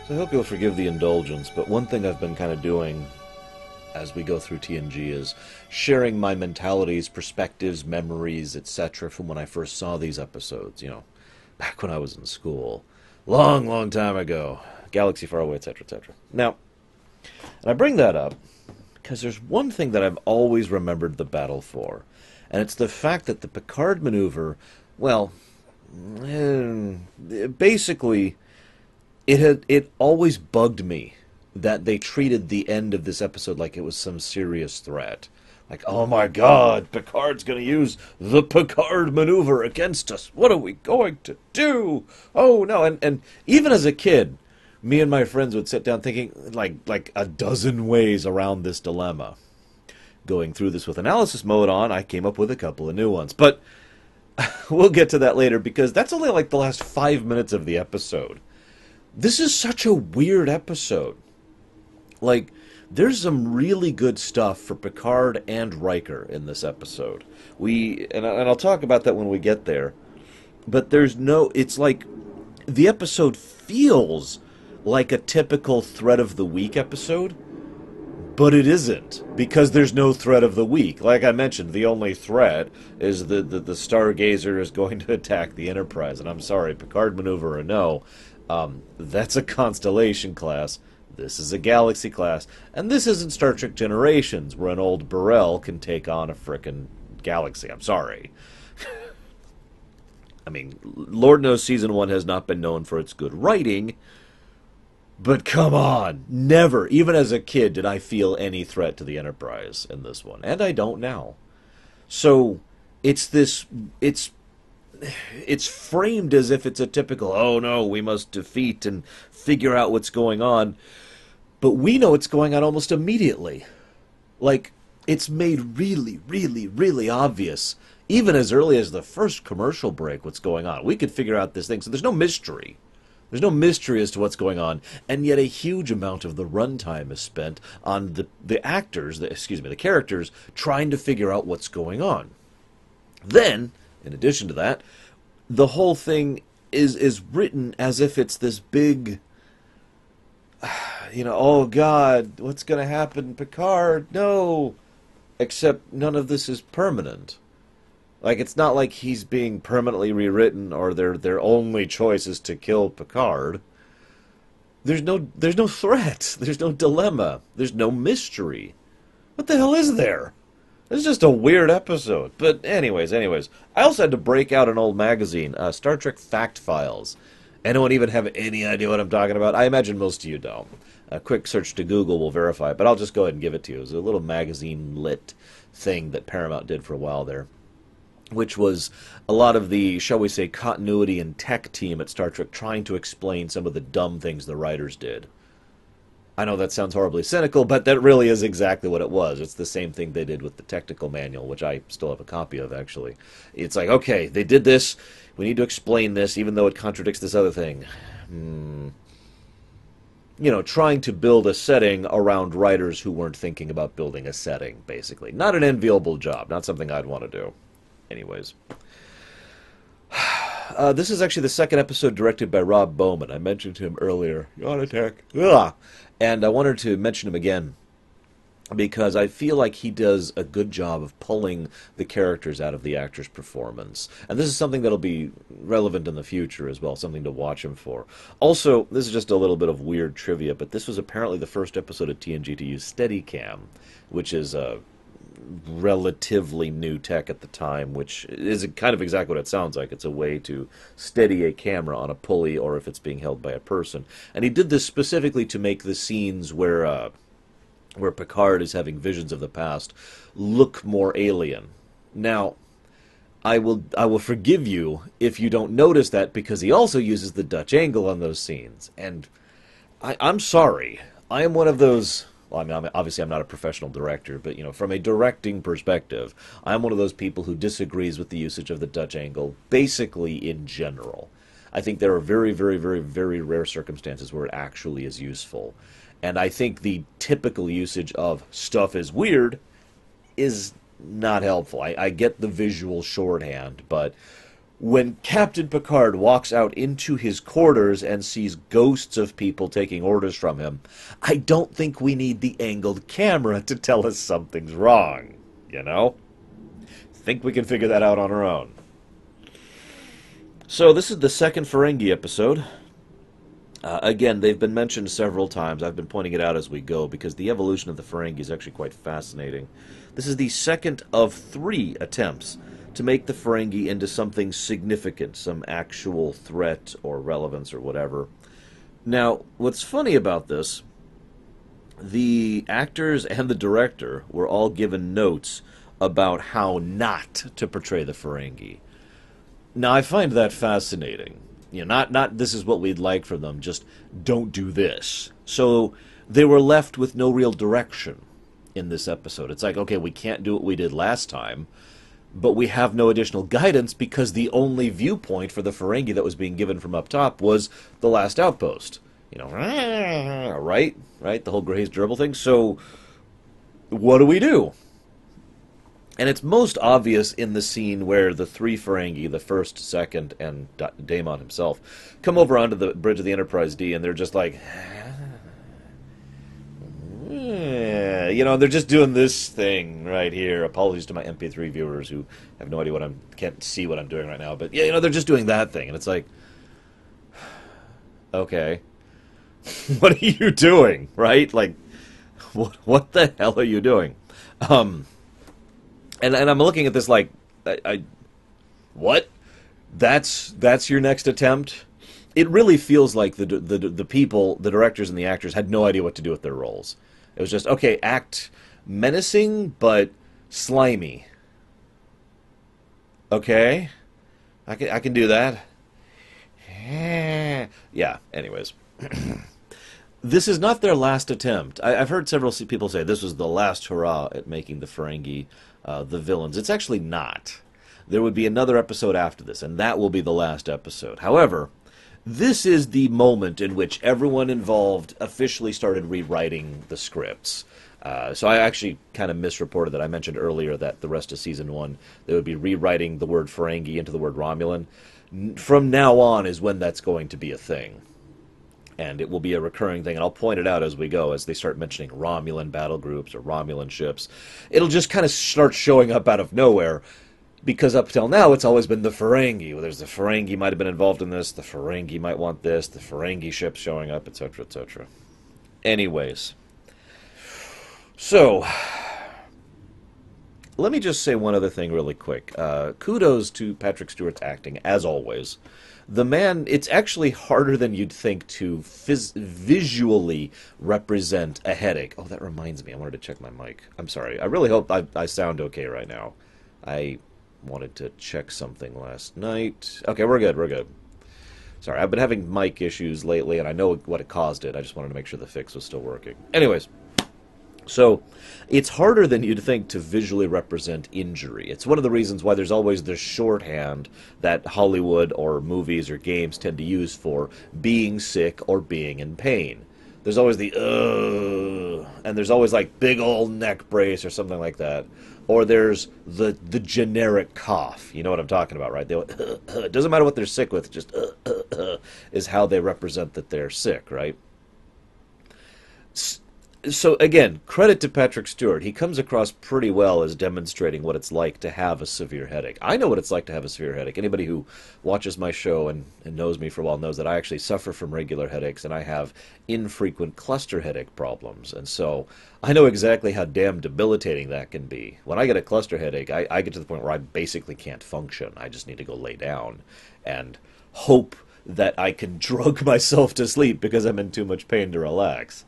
So I hope you'll forgive the indulgence, but one thing I've been kind of doing as we go through TNG is sharing my mentalities, perspectives, memories, etc. from when I first saw these episodes, back when I was in school. Long, long time ago. Galaxy far away, etc., etc. Now, and I bring that up because there's one thing that I've always remembered the battle for, and it's the fact that the Picard maneuver, well, basically, it always bugged me that they treated the end of this episode like it was some serious threat. Like, oh my god, Picard's going to use the Picard maneuver against us. What are we going to do? Oh no, and even as a kid, me and my friends would sit down thinking like a dozen ways around this dilemma. Going through this with analysis mode on, I came up with a couple of new ones. But we'll get to that later because that's only like the last 5 minutes of the episode. This is such a weird episode. Like, there's some really good stuff for Picard and Riker in this episode. And I'll talk about that when we get there. But it's like, the episode feels like a typical Threat of the Week episode, but it isn't, because there's no threat of the week. Like I mentioned, the only threat is the Stargazer is going to attack the Enterprise, and I'm sorry, Picard maneuver or no, that's a Constellation class. This is a Galaxy class, and this isn't Star Trek Generations, where an old Burrell can take on a frickin' Galaxy. I'm sorry. I mean, Lord knows Season 1 has not been known for its good writing, but come on, never, even as a kid, did I feel any threat to the Enterprise in this one, and I don't now. So, it's framed as if it's a typical, oh no, we must defeat and figure out what's going on, but we know what's going on almost immediately. Like, it's made really, really, really obvious, even as early as the first commercial break, what's going on. We could figure out this thing, so there's no mystery. There's no mystery as to what's going on, and yet a huge amount of the runtime is spent on the characters, trying to figure out what's going on. Then, in addition to that, the whole thing is written as if it's this big, oh God, what's going to happen, Picard? No! Except none of this is permanent. Like, it's not like he's being permanently rewritten or their only choice is to kill Picard. There's no threat. There's no dilemma. There's no mystery. What the hell is there? It's just a weird episode. But anyways, I also had to break out an old magazine, Star Trek Fact Files. Anyone even have any idea what I'm talking about? I imagine most of you don't. A quick search to Google will verify it, but I'll just go ahead and give it to you. It was a little magazine lit thing that Paramount did for a while there, which was a lot of the, shall we say, continuity and tech team at Star Trek trying to explain some of the dumb things the writers did. I know that sounds horribly cynical, but that really is exactly what it was. It's the same thing they did with the technical manual, which I still have a copy of, actually. It's like, okay, they did this, we need to explain this, even though it contradicts this other thing. Trying to build a setting around writers who weren't thinking about building a setting, basically. Not an enviable job, not something I'd want to do. Anyways. This is actually the second episode directed by Rob Bowman. I mentioned him earlier. On Attack. Ugh. And I wanted to mention him again because I feel like he does a good job of pulling the characters out of the actor's performance. And this is something that'll be relevant in the future as well, something to watch him for. Also, this is just a little bit of weird trivia, but this was apparently the first episode of TNG to use Steadicam, which is a relatively new tech at the time, which is kind of exactly what it sounds like. It's a way to steady a camera on a pulley or if it's being held by a person. And he did this specifically to make the scenes where Picard is having visions of the past look more alien. Now, I will forgive you if you don't notice that, because he also uses the Dutch angle on those scenes. And I'm sorry. I am one of those... Well, I mean, obviously I'm not a professional director, but, from a directing perspective, I'm one of those people who disagrees with the usage of the Dutch angle, basically in general. I think there are very, very, very, very rare circumstances where it actually is useful. And I think the typical usage of stuff is weird is not helpful. I get the visual shorthand, but when Captain Picard walks out into his quarters and sees ghosts of people taking orders from him, I don't think we need the angled camera to tell us something's wrong, you know? Think we can figure that out on our own. So this is the second Ferengi episode. Again, they've been mentioned several times. I've been pointing it out as we go because the evolution of the Ferengi is actually quite fascinating. This is the second of 3 attempts to make the Ferengi into something significant, some actual threat or relevance or whatever. Now, what's funny about this, the actors and the director were all given notes about how not to portray the Ferengi. Now, I find that fascinating. You know, not this is what we'd like from them, just don't do this. So they were left with no real direction in this episode. It's like, okay, we can't do what we did last time, but we have no additional guidance because the only viewpoint for the Ferengi that was being given from up top was the last outpost. You know, right? The whole Gray's gerbil thing. So what do we do? And it's most obvious in the scene where the 3 Ferengi, the first, second, and Daemon himself, come over onto the bridge of the Enterprise D, and they're just like, you know, they're just doing this thing right here. Apologies to my MP3 viewers who have no idea can't see what I'm doing right now. But, yeah, you know, they're just doing that thing. And it's like, okay, what are you doing, right? Like, what the hell are you doing? And I'm looking at this like, what? That's your next attempt? It really feels like the people, the directors and the actors had no idea what to do with their roles. It was just, okay, act menacing but slimy. Okay, I can do that. Yeah. Anyways, this is not their last attempt. I've heard several people say this was the last hurrah at making the Ferengi the villains. It's actually not. There would be another episode after this, and that will be the last episode. However, this is the moment in which everyone involved officially started rewriting the scripts. So I actually kind of misreported that. I mentioned earlier that the rest of Season 1, they would be rewriting the word Ferengi into the word Romulan. From now on is when that's going to be a thing. And it will be a recurring thing, and I'll point it out as we go, as they start mentioning Romulan battle groups or Romulan ships. It'll just kind of start showing up out of nowhere, because up till now, it's always been the Ferengi. Well, there's the Ferengi might have been involved in this, the Ferengi might want this, the Ferengi ships showing up, etc., etc. Anyways. So, let me just say one other thing really quick. Kudos to Patrick Stewart's acting, as always. The man, it's actually harder than you'd think to visually represent a headache. Oh, that reminds me, I wanted to check my mic. I'm sorry. I really hope I sound okay right now. I wanted to check something last night. Okay, we're good. Sorry, I've been having mic issues lately, and I know what it caused it. I just wanted to make sure the fix was still working. Anyways, so it's harder than you'd think to visually represent injury. It's one of the reasons why there's always this shorthand that Hollywood or movies or games tend to use for being sick or being in pain. There's always the and there's always like big old neck brace or something like that. Or there's the generic cough. You know what I'm talking about, right? It doesn't matter what they're sick with, just is how they represent that they're sick, right? So, again, credit to Patrick Stewart. He comes across pretty well as demonstrating what it's like to have a severe headache. I know what it's like to have a severe headache. Anybody who watches my show and knows me for a while knows that I actually suffer from regular headaches, and I have infrequent cluster headache problems. And so I know exactly how damn debilitating that can be. When I get a cluster headache, I get to the point where I basically can't function. I just need to go lay down and hope that I can drug myself to sleep because I'm in too much pain to relax.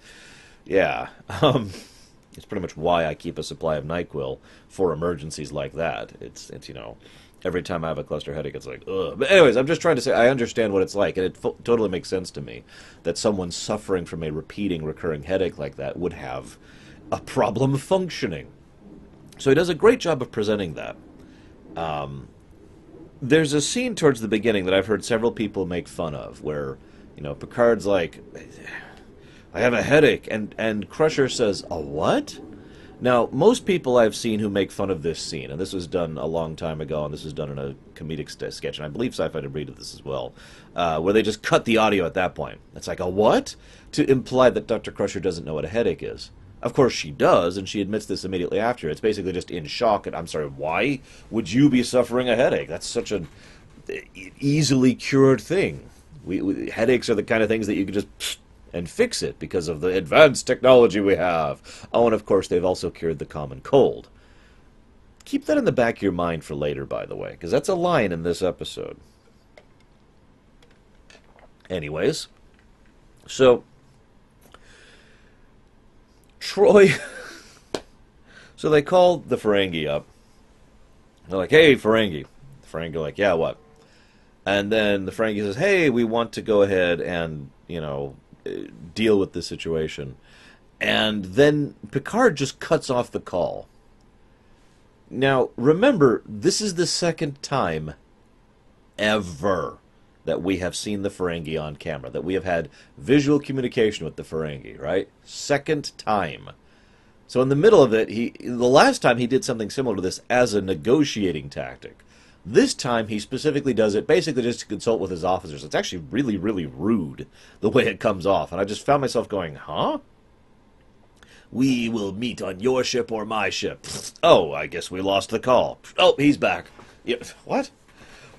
Yeah, it's pretty much why I keep a supply of NyQuil for emergencies like that. It's you know, every time I have a cluster headache, it's like, ugh. But anyways, I'm just trying to say I understand what it's like, and it totally makes sense to me that someone suffering from a repeating, recurring headache like that would have a problem functioning. So he does a great job of presenting that. There's a scene towards the beginning that I've heard several people make fun of, where, you know, Picard's like, I have a headache, and Crusher says, a what? Now, most people I've seen who make fun of this scene, and this was done a long time ago, and this was done in a comedic sketch, and I believe Sci-Fi Debris did this as well, where they just cut the audio at that point. It's like, a what? To imply that Dr. Crusher doesn't know what a headache is. Of course she does, and she admits this immediately after. It's basically just in shock, and I'm sorry, why would you be suffering a headache? That's such an easily cured thing. Headaches are the kind of things that you can just and fix it because of the advanced technology we have. Oh, and of course, they've also cured the common cold. Keep that in the back of your mind for later, by the way, because that's a line in this episode. Anyways, so Troy... so they call the Ferengi up. They're like, hey, Ferengi. The Ferengi are like, yeah, what? And then the Ferengi says, hey, we want to go ahead and, deal with this situation. And then Picard just cuts off the call. Now, remember, this is the second time ever that we have seen the Ferengi on camera, that we have had visual communication with the Ferengi, right? Second time. So in the middle of it, the last time he did something similar to this as a negotiating tactic. This time, he specifically does it basically just to consult with his officers. It's actually really, really rude, the way it comes off. And I just found myself going, huh? We will meet on your ship or my ship. Oh, I guess we lost the call. Oh, he's back. Yeah, what?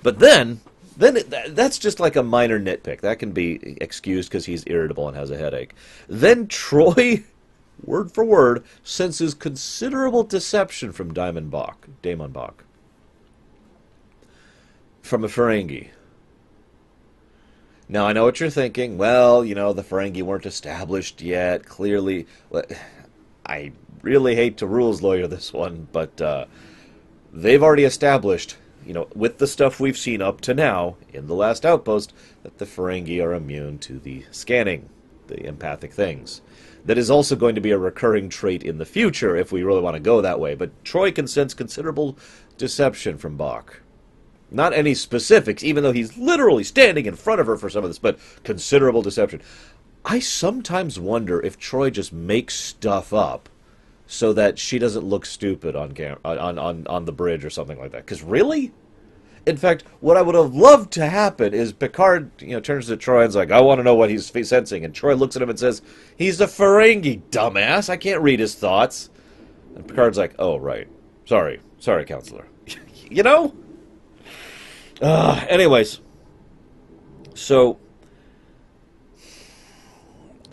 But then that's just like a minor nitpick. That can be excused because he's irritable and has a headache. Then Troy, word for word, senses considerable deception from Damon Bach. From a Ferengi. Now, I know what you're thinking. Well, the Ferengi weren't established yet. Clearly, I really hate to rules lawyer this one, but they've already established, with the stuff we've seen up to now in the last outpost, that the Ferengi are immune to the scanning, the empathic things. That is also going to be a recurring trait in the future if we really want to go that way. But Troy can sense considerable deception from Bach. Not any specifics, even though he's literally standing in front of her for some of this, but considerable deception. I sometimes wonder if Troy just makes stuff up so that she doesn't look stupid on the bridge or something like that. Because really? In fact, what I would have loved to happen is Picard, turns to Troy and's like, I want to know what he's sensing. And Troy looks at him and says, he's a Ferengi, dumbass. I can't read his thoughts. And Picard's like, oh, right. Sorry, counselor. Anyways, so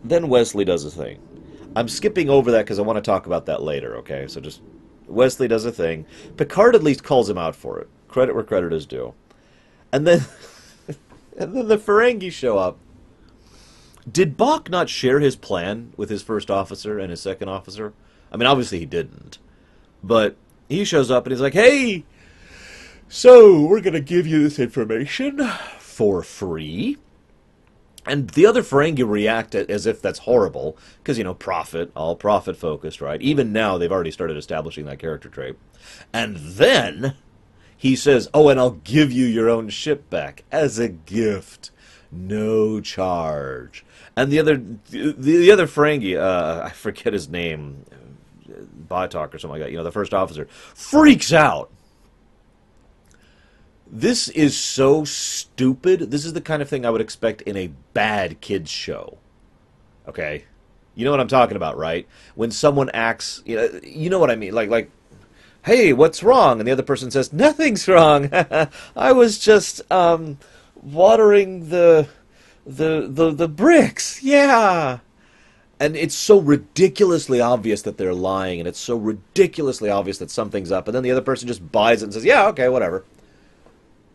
then Wesley does a thing. I'm skipping over that because I want to talk about that later, okay? So just, Wesley does a thing. Picard at least calls him out for it. Credit where credit is due. And then, the Ferengi show up. Did Bach not share his plan with his first officer and his second officer? I mean, obviously he didn't. But he shows up and he's like, hey, so we're going to give you this information for free. And the other Ferengi react as if that's horrible, because, profit, all profit-focused, right? Even now, they've already started establishing that character trait. And then he says, oh, and I'll give you your own ship back as a gift. No charge. And the other Ferengi, I forget his name, Batok or something like that, the first officer, freaks out. This is so stupid. This is the kind of thing I would expect in a bad kids show. Okay? You know what I'm talking about, right? When someone acts, you know what I mean? Like, hey, what's wrong? And the other person says, nothing's wrong. I was just watering the bricks. Yeah. And it's so ridiculously obvious that they're lying, and it's so ridiculously obvious that something's up, and then the other person just buys it and says, yeah, okay, whatever.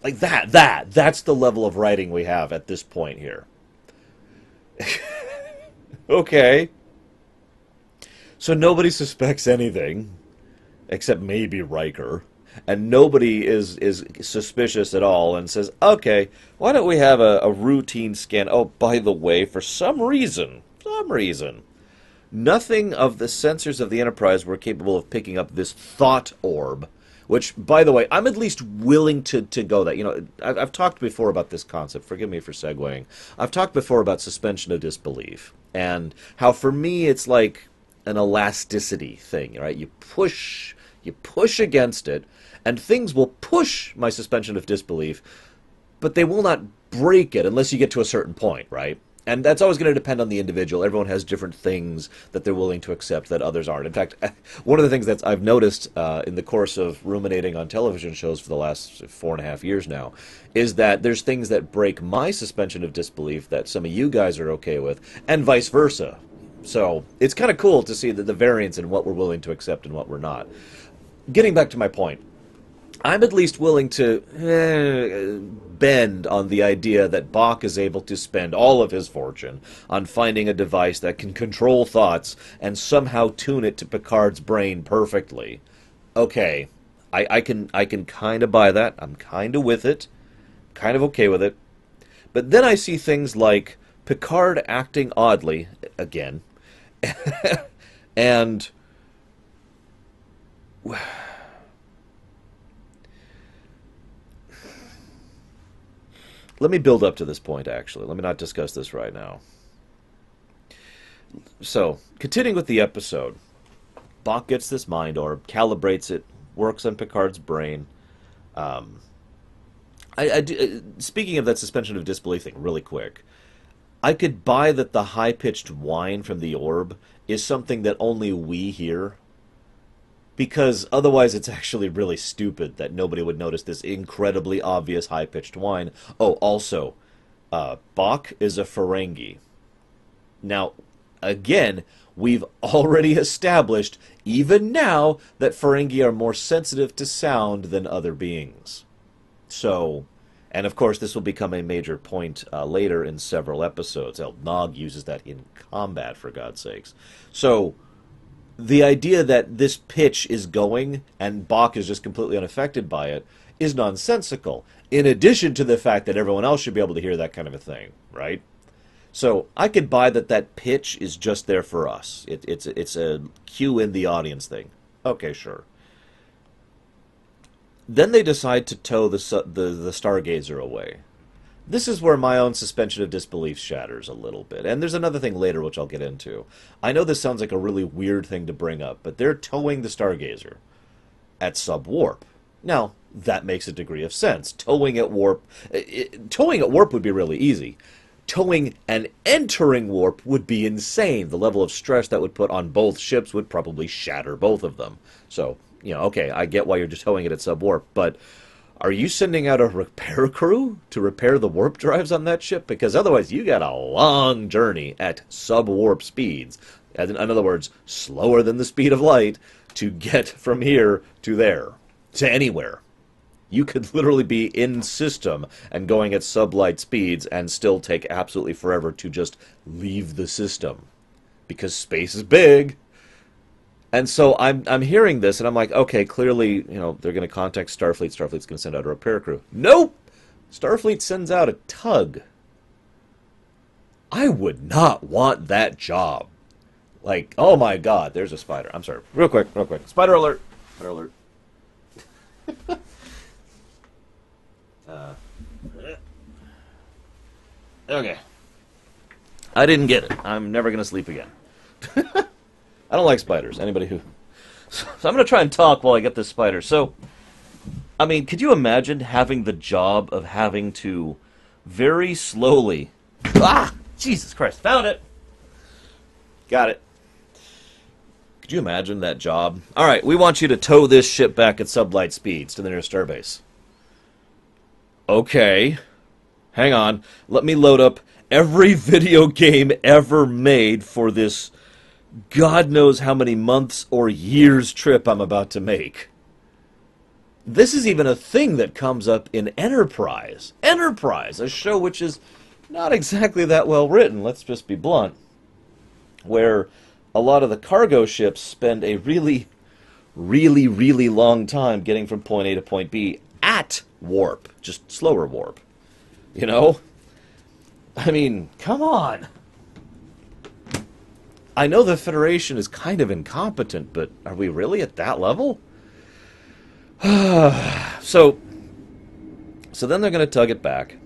Like that's the level of writing we have at this point here. Okay. So nobody suspects anything, except maybe Riker, and nobody is suspicious at all and says, okay, why don't we have a routine scan? Oh, by the way, for some reason, nothing of the sensors of the Enterprise were capable of picking up this thought orb. Which, by the way, I'm at least willing to go that. I've talked before about this concept. Forgive me for segueing. I've talked before about suspension of disbelief. And how, for me, it's like, an elasticity thing, right? You push against it, and things will push my suspension of disbelief, but they will not break it unless you get to a certain point, right? And that's always going to depend on the individual. Everyone has different things that they're willing to accept that others aren't. In fact, one of the things that I've noticed in the course of ruminating on television shows for the last 4.5 years now is that there's things that break my suspension of disbelief that some of you guys are okay with, and vice versa. So it's kind of cool to see the variance in what we're willing to accept and what we're not. Getting back to my point, I'm at least willing to bend on the idea that Bach is able to spend all of his fortune on finding a device that can control thoughts and somehow tune it to Picard's brain perfectly. Okay, I can kind of buy that. I'm kind of with it, kind of okay with it. But then I see things like Picard acting oddly again, and let me build up to this point, actually. Let me not discuss this right now. So, continuing with the episode, Bach gets this mind orb, calibrates it, works on Picard's brain. Speaking of that suspension of disbelief thing, really quick, I could buy that the high-pitched whine from the orb is something that only we hear, because otherwise it's actually really stupid that nobody would notice this incredibly obvious high-pitched whine. Oh, also, Bach is a Ferengi. Now, again, we've already established, even now, that Ferengi are more sensitive to sound than other beings. So, and of course this will become a major point later in several episodes. Nog uses that in combat, for God's sakes. So, the idea that this pitch is going and Bach is just completely unaffected by it is nonsensical, in addition to the fact that everyone else should be able to hear that kind of a thing, right? So I could buy that pitch is just there for us. It's a cue in the audience thing. Okay, sure. Then they decide to tow the Stargazer away. This is where my own suspension of disbelief shatters a little bit. And there's another thing later which I'll get into. I know this sounds like a really weird thing to bring up, but they're towing the Stargazer at sub-warp. Now, that makes a degree of sense. Towing at warp would be really easy. Towing and entering warp would be insane. The level of stress that would put on both ships would probably shatter both of them. So, okay, I get why you're just towing it at sub-warp, but are you sending out a repair crew to repair the warp drives on that ship? Because otherwise you got a long journey at sub-warp speeds. In other words, slower than the speed of light to get from here to there, to anywhere. You could literally be in system and going at sub-light speeds and still take absolutely forever to just leave the system. Because space is big. And so I'm hearing this, and I'm like, okay, clearly, they're going to contact Starfleet. Starfleet's going to send out a repair crew. Nope! Starfleet sends out a tug. I would not want that job. Like, oh my god, there's a spider. I'm sorry. Real quick. Spider alert! Spider alert. Okay. I didn't get it. I'm never going to sleep again. I don't like spiders. Anybody who... So I'm going to try and talk while I get this spider. So, I mean, could you imagine having the job of having to very slowly... Ah! Jesus Christ. Found it! Got it. Could you imagine that job? Alright, we want you to tow this ship back at sublight speeds to the nearest starbase. Okay. Hang on. Let me load up every video game ever made for this God knows how many months or years trip I'm about to make. This is even a thing that comes up in Enterprise. Enterprise, a show which is not exactly that well written, let's just be blunt. Where a lot of the cargo ships spend a really, really, really long time getting from point A to point B at warp. Just slower warp. I mean, come on. I know the Federation is kind of incompetent, but are we really at that level? So then they're going to tug it back.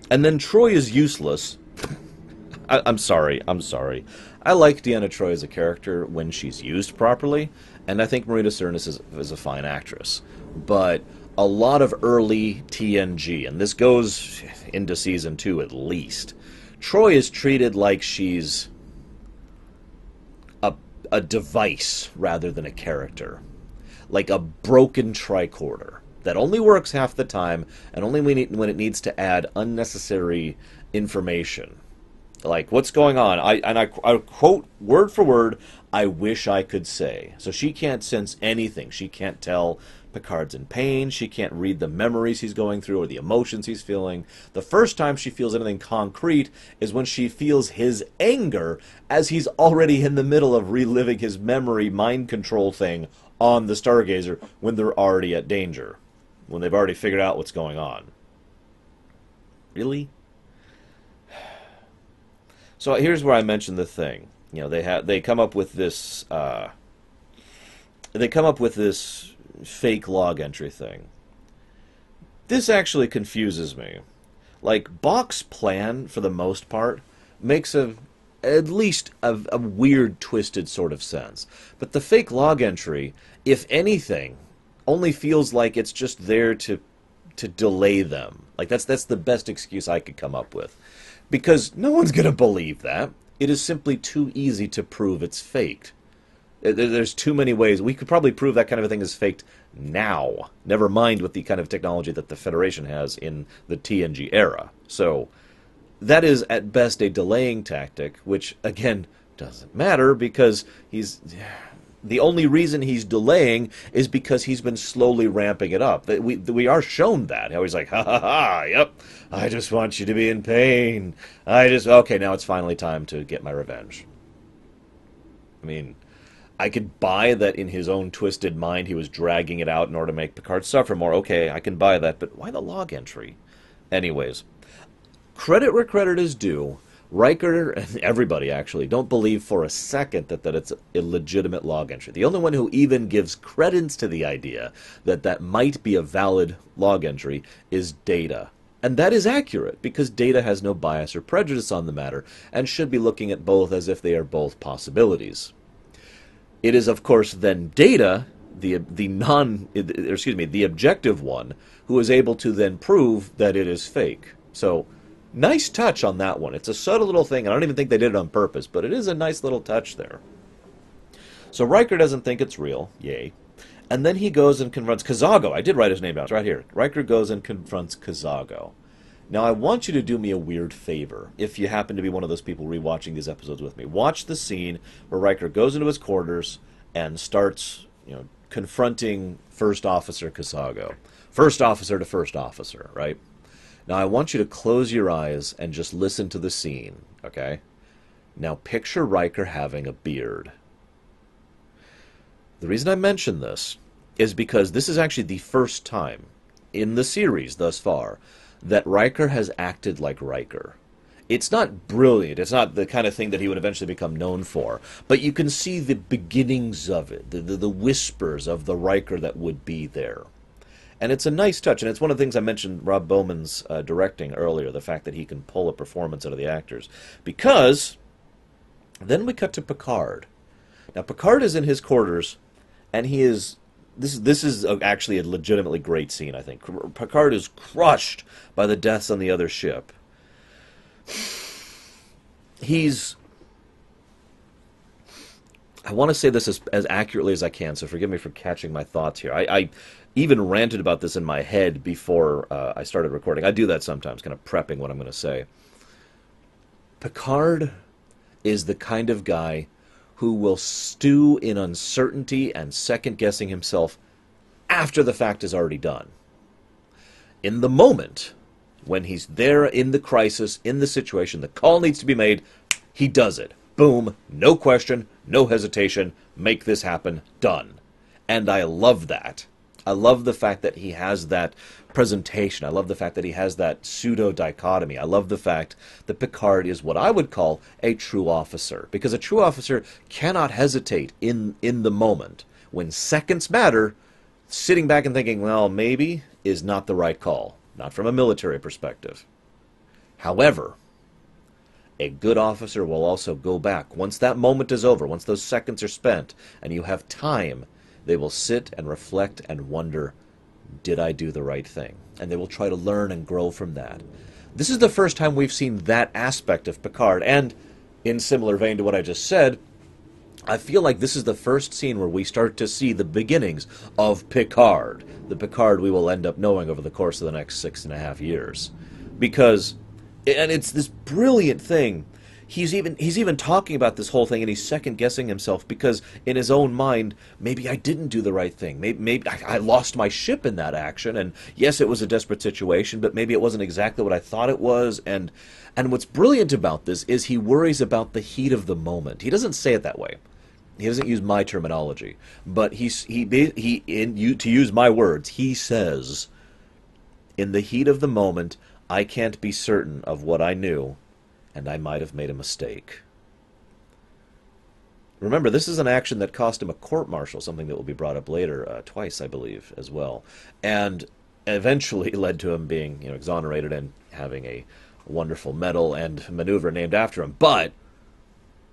And then Troy is useless. I'm sorry. I like Deanna Troi as a character when she's used properly, and I think Marita Sirtis is a fine actress. But a lot of early TNG, and this goes into season 2 at least, Troi is treated like she's a device rather than a character. Like a broken tricorder that only works half the time and only when it needs to add unnecessary information. Like, what's going on? I quote word for word, I wish I could say. So she can't sense anything. She can't tell Picard's in pain. She can't read the memories he's going through or the emotions he's feeling. The first time she feels anything concrete is when she feels his anger as he's already in the middle of reliving his memory mind control thing on the Stargazer when they're already at danger. When they've already figured out what's going on. Really? So here's where I mentioned the thing. You know, they come up with this fake log entry thing. This actually confuses me. Like, Bach's plan, for the most part, makes at least a weird, twisted sort of sense. But the fake log entry, if anything, only feels like it's just there to delay them. Like, that's the best excuse I could come up with. Because no one's going to believe that. It is simply too easy to prove it's faked. There's too many ways. We could probably prove that kind of a thing is faked now. Never mind with the kind of technology that the Federation has in the TNG era. So that is at best a delaying tactic, which, again, doesn't matter because the only reason he's delaying is because he's been slowly ramping it up. We are shown that. How he's like, ha ha ha, yep, I just want you to be in pain. Okay, now it's finally time to get my revenge. I mean, I could buy that in his own twisted mind he was dragging it out in order to make Picard suffer more. Okay, I can buy that, but why the log entry? Anyways, credit where credit is due. Riker, and everybody actually, don't believe for a second that it's a legitimate log entry. The only one who even gives credence to the idea that might be a valid log entry is Data. And that is accurate, because Data has no bias or prejudice on the matter, and should be looking at both as if they are both possibilities. It is, of course, then Data, the objective one, who is able to then prove that it is fake. So, nice touch on that one. It's a subtle little thing, and I don't even think they did it on purpose, but it is a nice little touch there. So Riker doesn't think it's real, yay. And then he goes and confronts Kazago. I did write his name down, it's right here. Riker goes and confronts Kazago. Now, I want you to do me a weird favor, if you happen to be one of those people rewatching these episodes with me. Watch the scene where Riker goes into his quarters and starts, confronting First Officer Kazago. First officer to first officer, right? Now, I want you to close your eyes and just listen to the scene, okay? Now, picture Riker having a beard. The reason I mention this is because this is actually the first time in the series thus far that Riker has acted like Riker. It's not brilliant. It's not the kind of thing that he would eventually become known for. But you can see the beginnings of it, the whispers of the Riker that would be there. And it's a nice touch, and it's one of the things I mentioned Rob Bowman's directing earlier, the fact that he can pull a performance out of the actors. Because then we cut to Picard. Now, Picard is in his quarters, and he is... This is actually a legitimately great scene, I think. Picard is crushed by the deaths on the other ship. I want to say this as accurately as I can, so forgive me for catching my thoughts here. I even ranted about this in my head before I started recording. I do that sometimes, kind of prepping what I'm going to say. Picard is the kind of guy who will stew in uncertainty and second-guessing himself after the fact is already done. In the moment, when he's there in the crisis, in the situation, the call needs to be made, he does it. Boom, no question, no hesitation, make this happen, done. And I love that. I love the fact that he has that presentation. I love the fact that he has that pseudo-dichotomy. I love the fact that Picard is what I would call a true officer. Because a true officer cannot hesitate in the moment. When seconds matter, sitting back and thinking, well, maybe, is not the right call. Not from a military perspective. However, A good officer will also go back. Once that moment is over, once those seconds are spent, and you have time, they will sit and reflect and wonder, did I do the right thing? And they will try to learn and grow from that. This is the first time we've seen that aspect of Picard, and in similar vein to what I just said, I feel like this is the first scene where we start to see the beginnings of Picard, the Picard we will end up knowing over the course of the next 6.5 years. Because, and it's this brilliant thing, he's even talking about this whole thing, and he's second-guessing himself, because in his own mind, maybe I didn't do the right thing. Maybe I lost my ship in that action, and yes, it was a desperate situation, but maybe it wasn't exactly what I thought it was, and what's brilliant about this is he worries about the heat of the moment. He doesn't say it that way. He doesn't use my terminology, but to use my words, he says, in the heat of the moment, I can't be certain of what I knew, and I might have made a mistake. Remember, this is an action that cost him a court-martial, something that will be brought up later, twice, I believe, as well, and eventually led to him being, exonerated and having a wonderful medal and maneuver named after him. But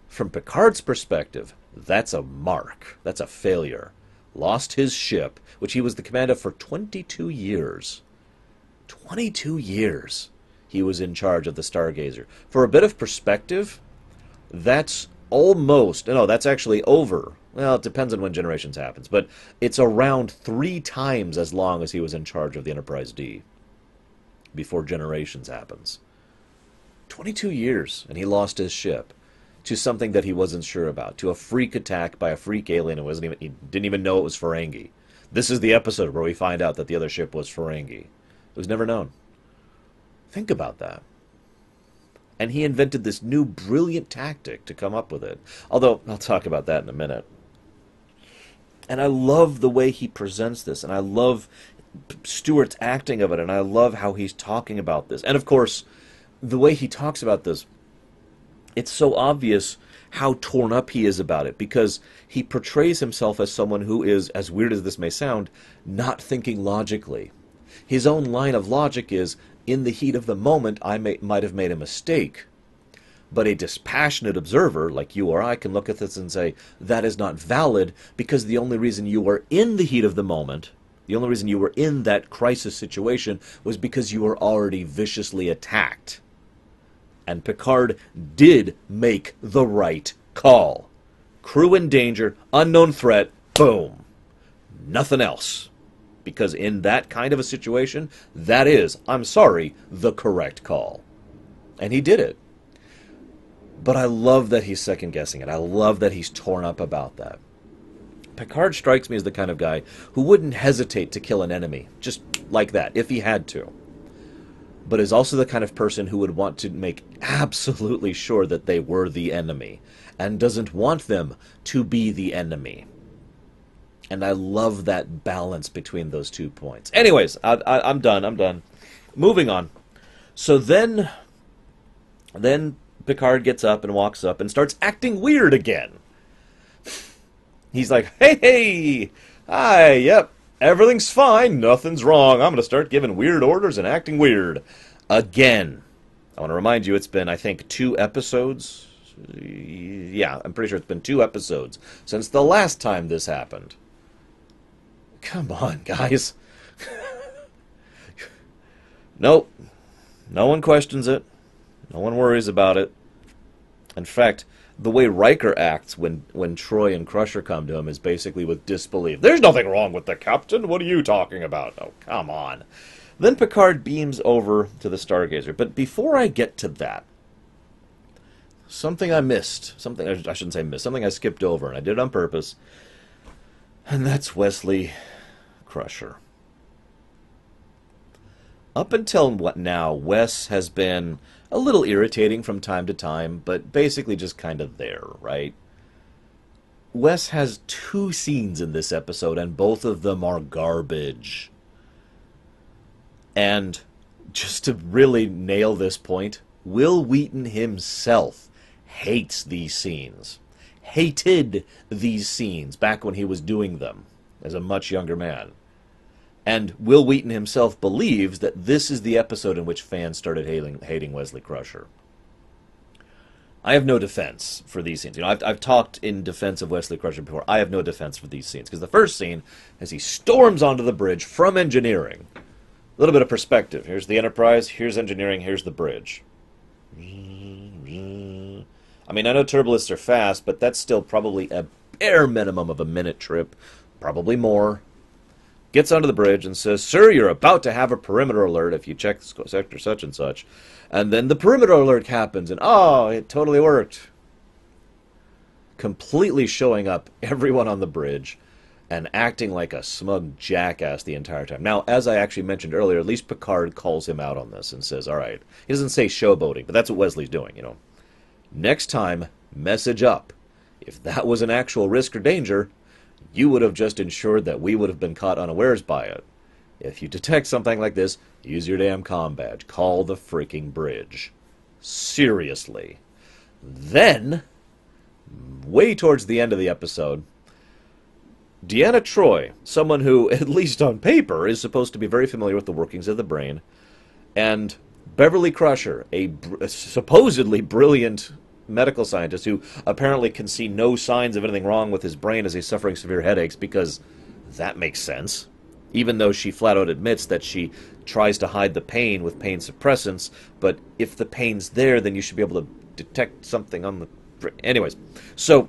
from Picard's perspective, that's a mark. That's a failure. Lost his ship, which he was the command of for 22 years. 22 years he was in charge of the Stargazer. For a bit of perspective, that's that's actually over. Well, it depends on when Generations happens, but it's around 3 times as long as he was in charge of the Enterprise D before Generations happens. 22 years, and he lost his ship to something that he wasn't sure about, to a freak attack by a freak alien who he didn't even know it was Ferengi. This is the episode where we find out that the other ship was Ferengi. It was never known. Think about that. And he invented this new brilliant tactic to come up with it. Although, I'll talk about that in a minute. And I love the way he presents this, and I love Stewart's acting of it, and I love how he's talking about this. And of course, the way he talks about this, it's so obvious how torn up he is about it, because he portrays himself as someone who is, as weird as this may sound, not thinking logically. His own line of logic is, in the heat of the moment, I might have made a mistake. But a dispassionate observer, like you or I, can look at this and say, that is not valid, because the only reason you were in the heat of the moment, the only reason you were in that crisis situation, was because you were already viciously attacked. And Picard did make the right call. Crew in danger, unknown threat, boom. Nothing else. Because in that kind of a situation, that is, I'm sorry, the correct call. And he did it. But I love that he's second-guessing it. I love that he's torn up about that. Picard strikes me as the kind of guy who wouldn't hesitate to kill an enemy, just like that, if he had to. But is also the kind of person who would want to make absolutely sure that they were the enemy, and doesn't want them to be the enemy. And I love that balance between those 2 points. Anyways, I'm done. Moving on. So then Picard gets up and walks up and starts acting weird again. He's like, hey, hi, yep, everything's fine, nothing's wrong. I'm going to start giving weird orders and acting weird. Again. I want to remind you, it's been, I think, 2 episodes. Yeah, I'm pretty sure it's been 2 episodes since the last time this happened. Come on, guys. Nope. No one questions it. No one worries about it. In fact, the way Riker acts when Troy and Crusher come to him is basically with disbelief. There's nothing wrong with the captain. What are you talking about? Oh, come on. Then Picard beams over to the Stargazer. But before I get to that, something I missed. Something I shouldn't say missed. Something I skipped over, and I did it on purpose. And that's Wesley Crusher. Up until now, Wes has been a little irritating from time to time, but basically just kind of there, right? Wes has 2 scenes in this episode, and both of them are garbage. And just to really nail this point, Will Wheaton himself hates these scenes. Hated these scenes back when he was doing them as a much younger man. And Will Wheaton himself believes that this is the episode in which fans started hating Wesley Crusher. I have no defense for these scenes. You know, I've talked in defense of Wesley Crusher before. I have no defense for these scenes because the first scene, as he storms onto the bridge from engineering, a little bit of perspective. Here's the Enterprise. Here's engineering. Here's the bridge. I mean, I know turbolists are fast, but that's still probably a bare minimum of a minute trip, probably more. Gets onto the bridge and says, "Sir, you're about to have a perimeter alert if you check sector such and such." And then the perimeter alert happens, and oh, it totally worked. Completely showing up everyone on the bridge and acting like a smug jackass the entire time. Now, as I actually mentioned earlier, at least Picard calls him out on this and says, all right, he doesn't say showboating, but that's what Wesley's doing, you know. Next time, message up. If that was an actual risk or danger, you would have just ensured that we would have been caught unawares by it. If you detect something like this, use your damn comm badge. Call the freaking bridge. Seriously. Then, way towards the end of the episode, Deanna Troi, someone who, at least on paper, is supposed to be very familiar with the workings of the brain, and Beverly Crusher, a supposedly brilliant medical scientist who apparently can see no signs of anything wrong with his brain as he's suffering severe headaches, because that makes sense. Even though she flat out admits that she tries to hide the pain with pain suppressants, but if the pain's there, then you should be able to detect something on the... Anyways, so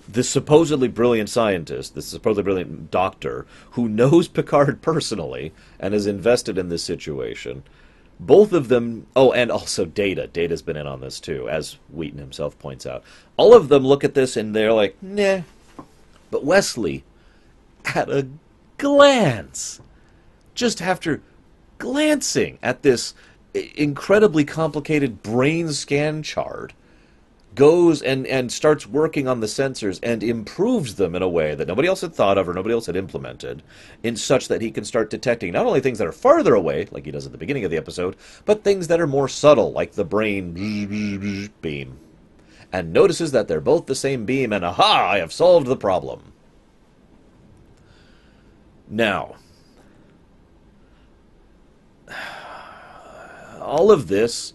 this supposedly brilliant scientist, this supposedly brilliant doctor, who knows Picard personally and is invested in this situation, both of them... Oh, and also Data. Data's been in on this too, as Wheaton himself points out. All of them look at this and they're like, nah. But Wesley, at a glance, just after glancing at this incredibly complicated brain scan chart, goes and starts working on the sensors and improves them in a way that nobody else had thought of or nobody else had implemented, in such that he can start detecting not only things that are farther away, like he does at the beginning of the episode, but things that are more subtle, like the brain beam. And notices that they're both the same beam, and aha, I have solved the problem. Now, all of this,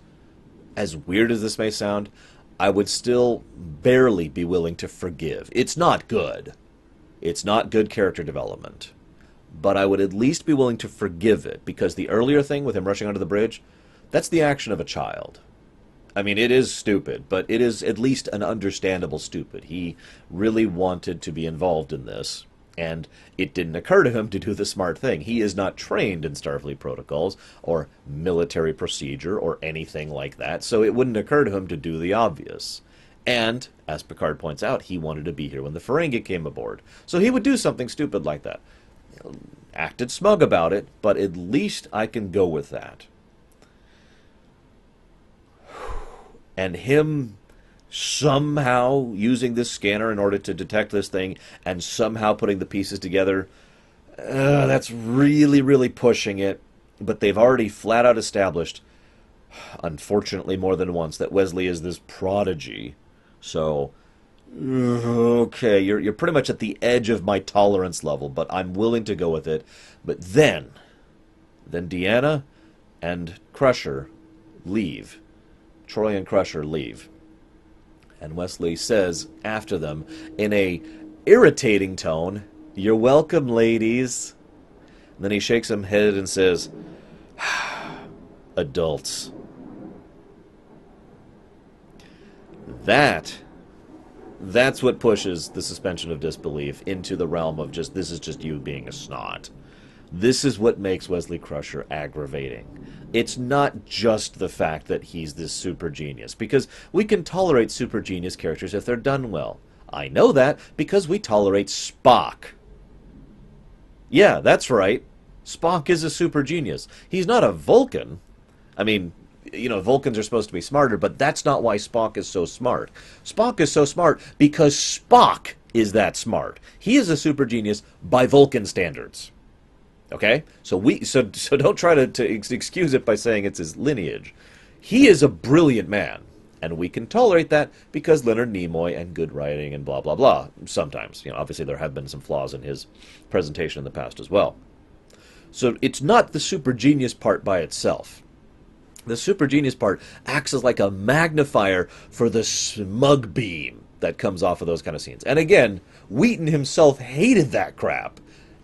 as weird as this may sound, I would still barely be willing to forgive. It's not good. It's not good character development. But I would at least be willing to forgive it, because the earlier thing with him rushing onto the bridge, that's the action of a child. I mean, it is stupid, but it is at least an understandable stupid. He really wanted to be involved in this, and it didn't occur to him to do the smart thing. He is not trained in Starfleet protocols or military procedure or anything like that, so it wouldn't occur to him to do the obvious. And, as Picard points out, he wanted to be here when the Ferengi came aboard. So he would do something stupid like that. Acted smug about it, but at least I can go with that. And him somehow using this scanner in order to detect this thing and somehow putting the pieces together, that's really, really pushing it. But they've already flat out established, unfortunately more than once, that Wesley is this prodigy. So, okay, you're pretty much at the edge of my tolerance level, but I'm willing to go with it. But then Deanna and Crusher leave. Troi and Crusher leave. And Wesley says after them, in a irritating tone, "You're welcome, ladies." And then he shakes his head and says, "Adults." That's what pushes the suspension of disbelief into the realm of just, this is just you being a snot. This is what makes Wesley Crusher aggravating. It's not just the fact that he's this super genius, because we can tolerate super genius characters if they're done well. I know that because we tolerate Spock. Yeah, that's right. Spock is a super genius. He's not a Vulcan. I mean, you know, Vulcans are supposed to be smarter, but that's not why Spock is so smart. Spock is so smart because Spock is that smart. He is a super genius by Vulcan standards. Okay? So don't try to excuse it by saying it's his lineage. He is a brilliant man, and we can tolerate that because Leonard Nimoy and good writing and blah, blah, blah. Sometimes. You know, obviously there have been some flaws in his presentation in the past as well. So it's not the super genius part by itself. The super genius part acts as like a magnifier for the smug beam that comes off of those kind of scenes. And again, Wheaton himself hated that crap.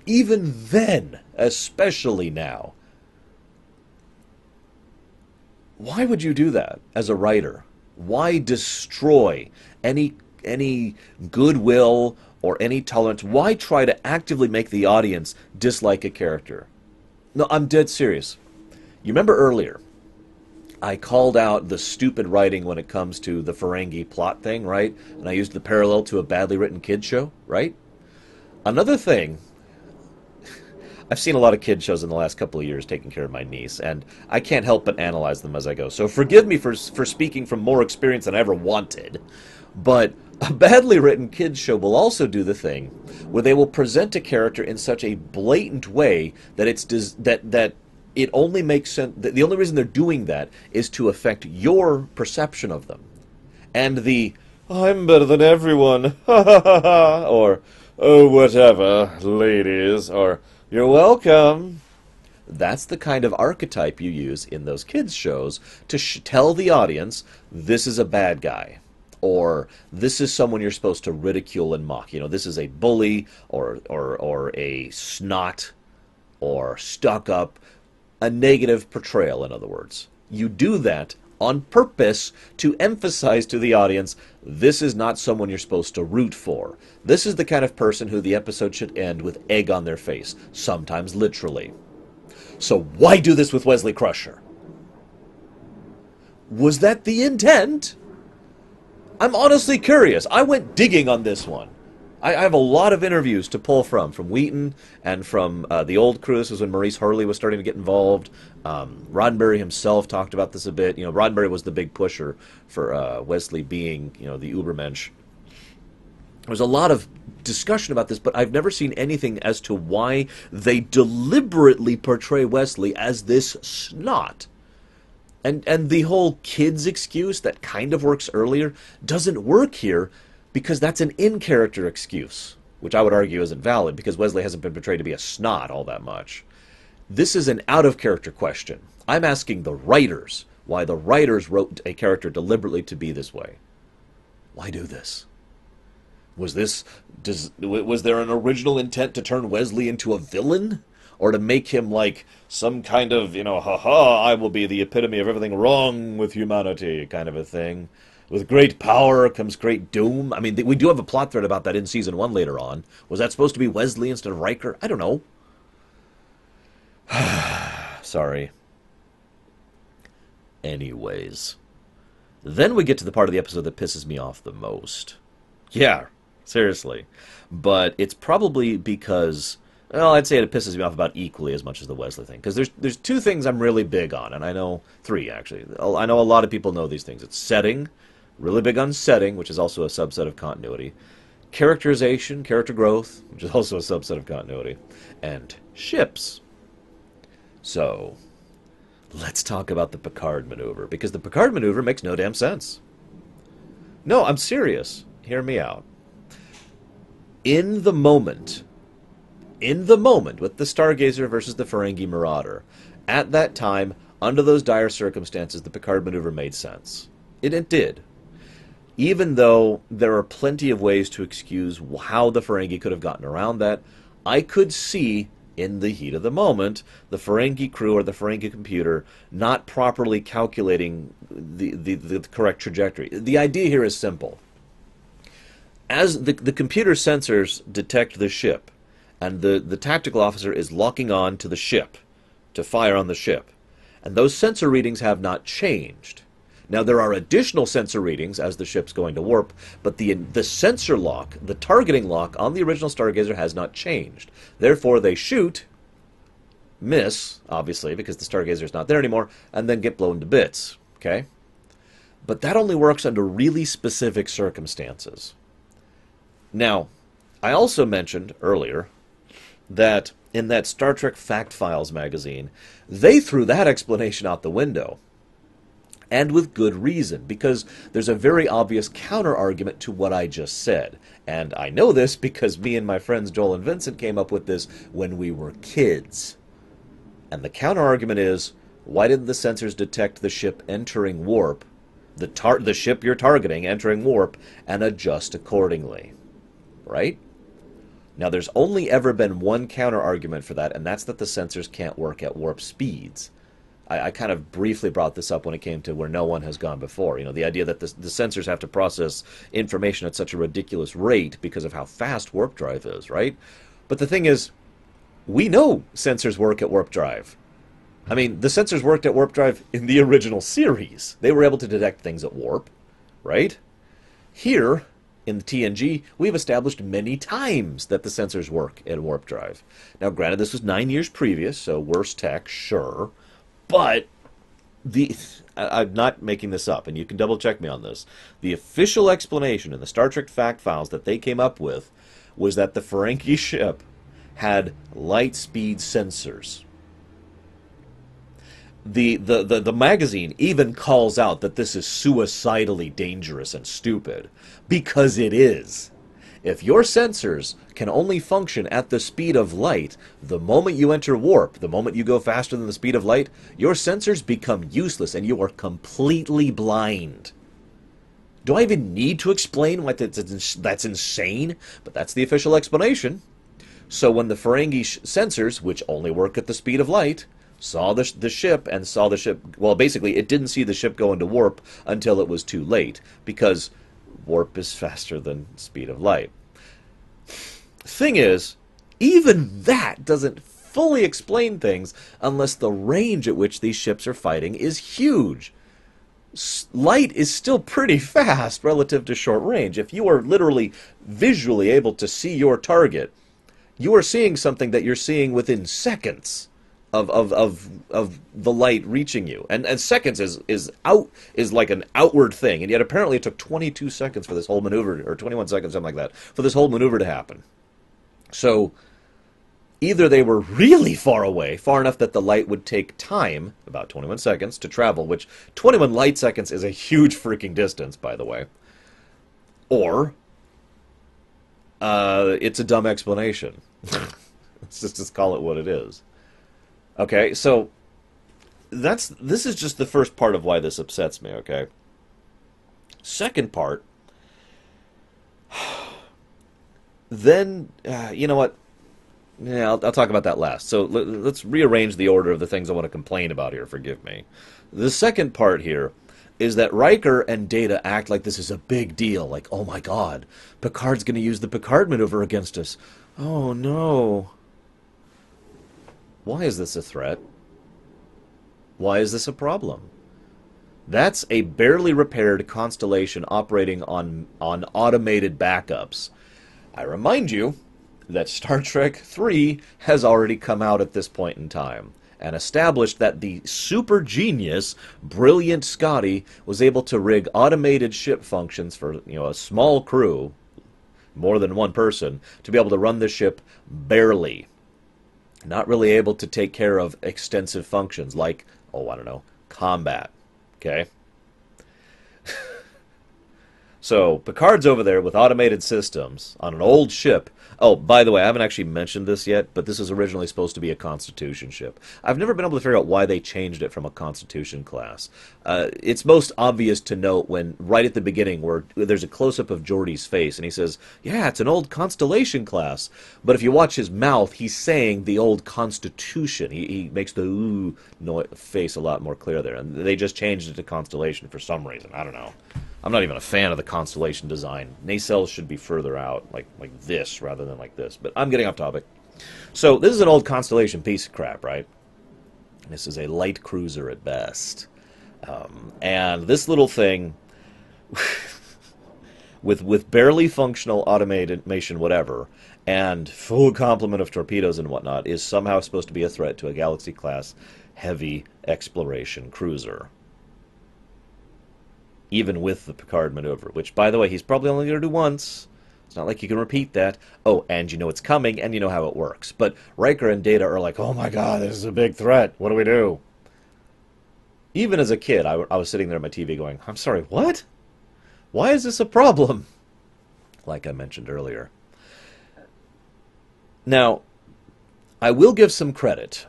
Even then, especially now. Why would you do that as a writer? Why destroy any goodwill or any tolerance? Why try to actively make the audience dislike a character? No, I'm dead serious. You remember earlier, I called out the stupid writing when it comes to the Ferengi plot thing, right? And I used the parallel to a badly written kids show, right? Another thing, I've seen a lot of kids shows in the last couple of years taking care of my niece, and I can't help but analyze them as I go. So forgive me for speaking from more experience than I ever wanted. But a badly written kids show will also do the thing where they will present a character in such a blatant way that that it only makes sense. The only reason they're doing that is to affect your perception of them. And the "I'm better than everyone," ha ha ha ha, or "oh whatever, ladies," or "you're welcome." That's the kind of archetype you use in those kids shows to tell the audience this is a bad guy. Or this is someone you're supposed to ridicule and mock. You know, this is a bully or a snot or stuck up, a negative portrayal, in other words. You do that on purpose to emphasize to the audience, this is not someone you're supposed to root for. This is the kind of person who the episode should end with egg on their face, sometimes literally. So why do this with Wesley Crusher? Was that the intent? I'm honestly curious. I went digging on this one. I have a lot of interviews to pull from Wheaton and from the old crew. This was when Maurice Hurley was starting to get involved. Roddenberry himself talked about this a bit. You know, Roddenberry was the big pusher for Wesley being, you know, the Ubermensch. There's a lot of discussion about this, but I've never seen anything as to why they deliberately portray Wesley as this snot. And the whole kids excuse that kind of works earlier doesn't work here because that's an in-character excuse, which I would argue isn't valid because Wesley hasn't been portrayed to be a snot all that much. This is an out-of-character question. I'm asking the writers why the writers wrote a character deliberately to be this way. Why do this? Was there an original intent to turn Wesley into a villain? Or to make him like some kind of, you know, I will be the epitome of everything wrong with humanity kind of a thing. With great power comes great doom. I mean, we do have a plot thread about that in Season 1 later on. Was that supposed to be Wesley instead of Riker? I don't know. Sorry. Anyways. Then we get to the part of the episode that pisses me off the most. Yeah, seriously. But it's probably because... well, I'd say it pisses me off about equally as much as the Wesley thing. Because there's two things I'm really big on, and I know three, actually. I know a lot of people know these things. It's setting, really big on setting, which is also a subset of continuity. Characterization, character growth, which is also a subset of continuity. And ships. So, let's talk about the Picard maneuver, because the Picard maneuver makes no damn sense. No, I'm serious. Hear me out. In the moment with the Stargazer versus the Ferengi Marauder, at that time, under those dire circumstances, the Picard maneuver made sense. It did. Even though there are plenty of ways to excuse how the Ferengi could have gotten around that, I could see, in the heat of the moment, the Ferengi crew or the Ferengi computer not properly calculating the correct trajectory. The idea here is simple. As the computer sensors detect the ship, and the tactical officer is locking on to the ship, to fire on the ship. And those sensor readings have not changed. Now, there are additional sensor readings as the ship's going to warp, but the sensor lock, the targeting lock on the original Stargazer has not changed. Therefore, they shoot, miss, obviously, because the Stargazer's not there anymore, and then get blown to bits, okay? But that only works under really specific circumstances. Now, I also mentioned earlier that in that Star Trek Fact Files magazine, they threw that explanation out the window. And with good reason, because there's a very obvious counter-argument to what I just said. And I know this because me and my friends Joel and Vincent came up with this when we were kids. And the counter-argument is, Why didn't the sensors detect the ship entering warp, the ship you're targeting entering warp, and adjust accordingly? Right? Now, there's only ever been one counter-argument for that, and that's that the sensors can't work at warp speeds. I kind of briefly brought this up when it came to where no one has gone before. You know, the idea that the sensors have to process information at such a ridiculous rate because of how fast warp drive is, right? But the thing is, we know sensors work at warp drive. I mean, the sensors worked at warp drive in the original series. They were able to detect things at warp, right? Here, in the TNG, we've established many times that the sensors work at warp drive. Now, granted, this was 9 years previous, so worse tech, sure. But I'm not making this up, and you can double-check me on this. The official explanation in the Star Trek fact files that they came up with was that the Ferengi ship had light speed sensors. The magazine even calls out that this is suicidally dangerous and stupid, because it is. If your sensors can only function at the speed of light, the moment you enter warp, the moment you go faster than the speed of light, your sensors become useless and you are completely blind. Do I even need to explain why that's insane? But that's the official explanation. So when the Ferengi sensors, which only work at the speed of light, saw the ship and saw the ship... Well, basically, it didn't see the ship go into warp until it was too late, because warp is faster than speed of light. Thing is, even that doesn't fully explain things unless the range at which these ships are fighting is huge. Light is still pretty fast relative to short range. If you are literally visually able to see your target, you are seeing something that you're seeing within seconds of the light reaching you, and seconds is like an outward thing, and yet apparently it took 22 seconds for this whole maneuver, or 21 seconds, something like that, for this whole maneuver to happen. So either they were really far away, far enough that the light would take time, about 21 seconds, to travel, which 21 light seconds is a huge freaking distance, by the way, or it's a dumb explanation. Let's just call it what it is. Okay, so this is just the first part of why this upsets me, okay? Second part, then, you know what? Yeah, I'll talk about that last. So let's rearrange the order of the things I want to complain about here, forgive me. The second part here is that Riker and Data act like this is a big deal, like, oh my god, Picard's going to use the Picard maneuver against us. Oh no. Why is this a threat? Why is this a problem? That's a barely repaired constellation operating on automated backups. I remind you that Star Trek III has already come out at this point in time and established that the super genius, brilliant Scotty was able to rig automated ship functions for, you know, a small crew, more than one person, to be able to run the ship barely. Not really able to take care of extensive functions like, oh, I don't know, combat. Okay? So, Picard's over there with automated systems on an old ship. Oh, by the way, I haven't actually mentioned this yet, but this was originally supposed to be a Constitution ship. I've never been able to figure out why they changed it from a Constitution class. It's most obvious to note when, right at the beginning, where there's a close-up of Geordi's face, and he says, yeah, it's an old Constellation class. But if you watch his mouth, he's saying the old Constitution. He makes the ooh face a lot more clear there. And they just changed it to Constellation for some reason. I don't know. I'm not even a fan of the Constellation design. Nacelles should be further out, like this, rather than like this. But I'm getting off topic. So, this is an old Constellation piece of crap, right? This is a light cruiser at best. And this little thing, with barely functional automation, whatever, and full complement of torpedoes and whatnot, is somehow supposed to be a threat to a Galaxy-class heavy exploration cruiser. Even with the Picard maneuver, which, by the way, he's probably only going to do once. It's not like you can repeat that. Oh, and you know it's coming, and you know how it works. But Riker and Data are like, oh my god, this is a big threat. What do we do? Even as a kid, I was sitting there at my TV going, I'm sorry, what? Why is this a problem? Like I mentioned earlier. Now, I will give some credit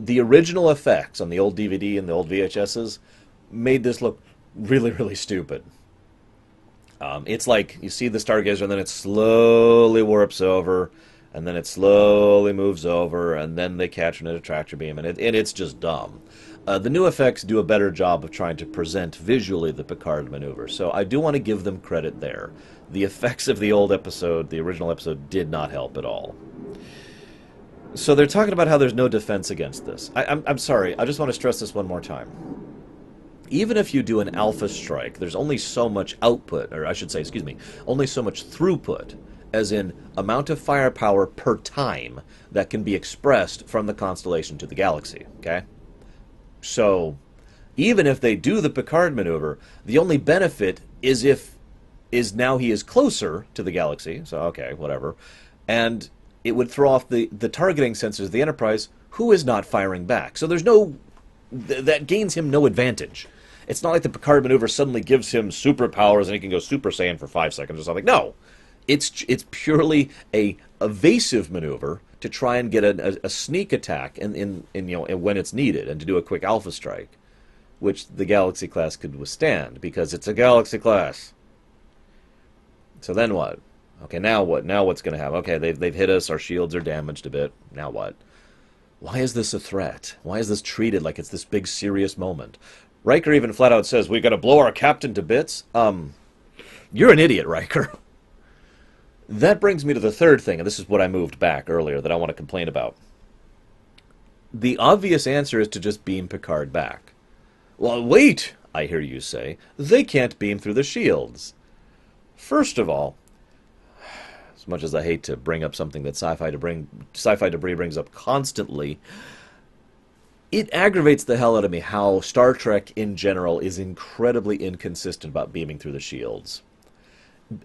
the original effects on the old DVD and the old VHSs made this look really, really stupid. It's like you see the Stargazer and then it slowly warps over, and then it slowly moves over, and then they catch it in a tractor beam, and it's just dumb. The new effects do a better job of trying to present visually the Picard maneuver, so I do want to give them credit there. The effects of the old episode, the original episode, did not help at all. So they're talking about how there's no defense against this. I'm sorry, I just want to stress this one more time. Even if you do an alpha strike, there's only so much output, or I should say, excuse me, only so much throughput, as in amount of firepower per time that can be expressed from the constellation to the galaxy, okay? So, even if they do the Picard maneuver, the only benefit is now he is closer to the galaxy, so okay, whatever, and it would throw off the targeting sensors of the Enterprise, who is not firing back. So there's no... that gains him no advantage. It's not like the Picard maneuver suddenly gives him superpowers and he can go Super Saiyan for 5 seconds or something. No! It's purely a evasive maneuver to try and get a sneak attack in when it's needed, and to do a quick alpha strike, which the Galaxy class could withstand, because it's a Galaxy class. So then what? Okay, now what? Now what's going to happen? Okay, they've hit us, our shields are damaged a bit. Now what? Why is this a threat? Why is this treated like it's this big serious moment? Riker even flat out says, we got to blow our captain to bits? You're an idiot, Riker. That brings me to the third thing, and this is what I moved back earlier that I want to complain about. The obvious answer is to just beam Picard back. Well, wait, I hear you say. They can't beam through the shields. First of all, as much as I hate to bring up something that sci-fi debris brings up constantly, it aggravates the hell out of me how Star Trek in general is incredibly inconsistent about beaming through the shields.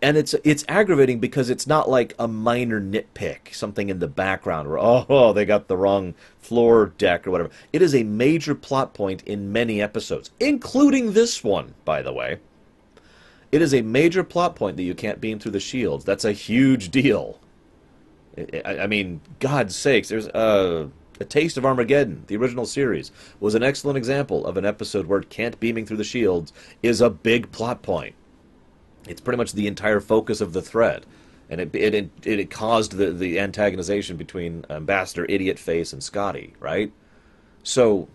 And it's aggravating because it's not like a minor nitpick, something in the background where, oh, they got the wrong floor deck or whatever. It is a major plot point in many episodes, including this one, by the way. It is a major plot point that you can't beam through the shields. That's a huge deal. I mean, God's sakes, there's A Taste of Armageddon, the original series, was an excellent example of an episode where can't beaming through the shields is a big plot point. It's pretty much the entire focus of the thread, and it caused the antagonization between Ambassador Idiot Face and Scotty, right? So,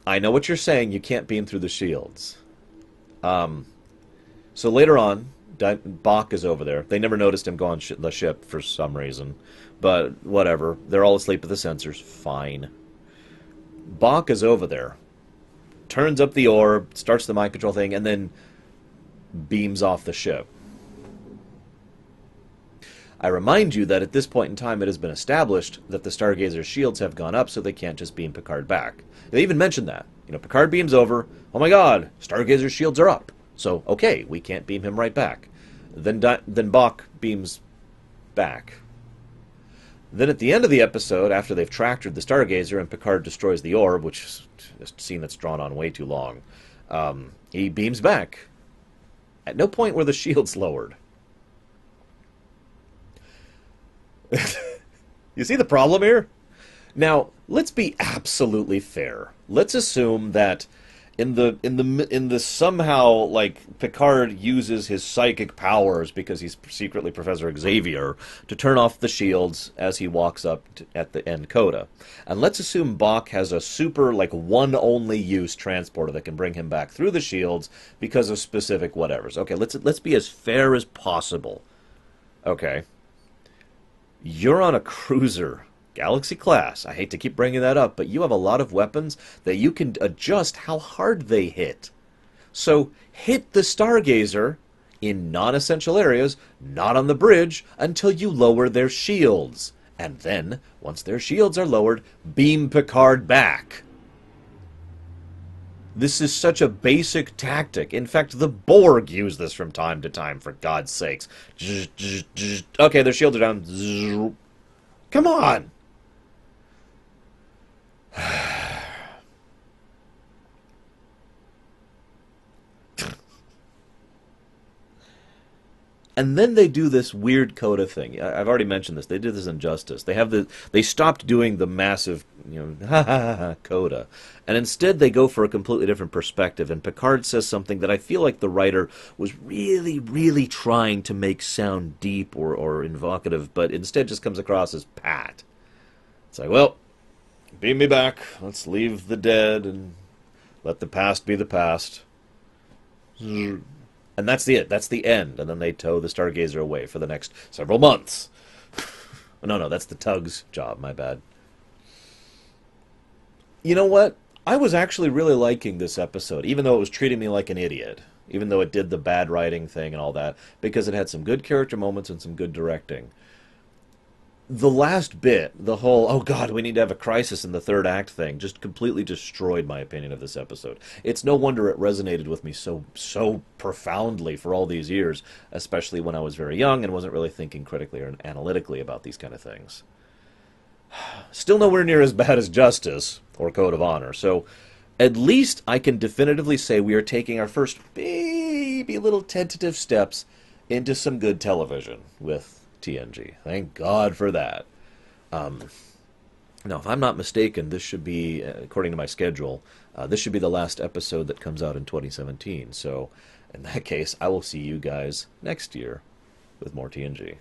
I know what you're saying. You can't beam through the shields. So later on, Bach is over there. They never noticed him go on the ship for some reason, but whatever. They're all asleep at the sensors. Fine. Bach is over there, turns up the orb, starts the mind control thing, and then beams off the ship. I remind you that at this point in time it has been established that the Stargazer's shields have gone up, so they can't just beam Picard back. They even mentioned that. Picard beams over, oh my god, Stargazer's shields are up. So, okay, we can't beam him right back. Then Bach beams back. Then at the end of the episode, after they've tractored the Stargazer and Picard destroys the orb, which is a scene that's drawn on way too long, he beams back. At no point were the shields lowered. You see the problem here? Now, let's be absolutely fair. Let's assume that in the somehow, like, Picard uses his psychic powers because he's secretly Professor Xavier to turn off the shields as he walks up at the end coda. And let's assume Bach has a super, like, one only use transporter that can bring him back through the shields because of specific whatevers. Okay, let's be as fair as possible. Okay. You're on a cruiser, Galaxy class. I hate to keep bringing that up, but you have a lot of weapons that you can adjust how hard they hit. So hit the Stargazer in non-essential areas, not on the bridge, until you lower their shields. And then, once their shields are lowered, beam Picard back. This is such a basic tactic. In fact, the Borg use this from time to time, for God's sakes. Okay, their shields are down. Come on! And then they do this weird coda thing. I've already mentioned this. They did this in Justice. They stopped doing the massive, ha ha ha ha coda, and instead they go for a completely different perspective. And Picard says something that I feel like the writer was really, really trying to make sound deep or evocative, but instead just comes across as pat. It's like, well, beam me back. Let's leave the dead and let the past be the past. And that's it. That's the end. And then they tow the Stargazer away for the next several months. No, that's the Tug's job. My bad. You know what? I was actually really liking this episode, even though it was treating me like an idiot. Even though it did the bad writing thing and all that. Because it had some good character moments and some good directing. The last bit, the whole, oh god, we need to have a crisis in the third act thing, just completely destroyed my opinion of this episode. It's no wonder it resonated with me so profoundly for all these years, especially when I was very young and wasn't really thinking critically or analytically about these kind of things. Still nowhere near as bad as Justice or Code of Honor, so at least I can definitively say we are taking our first baby little tentative steps into some good television with TNG. Thank God for that. Now, if I'm not mistaken, this should be, according to my schedule, this should be the last episode that comes out in 2017. So, in that case, I will see you guys next year with more TNG.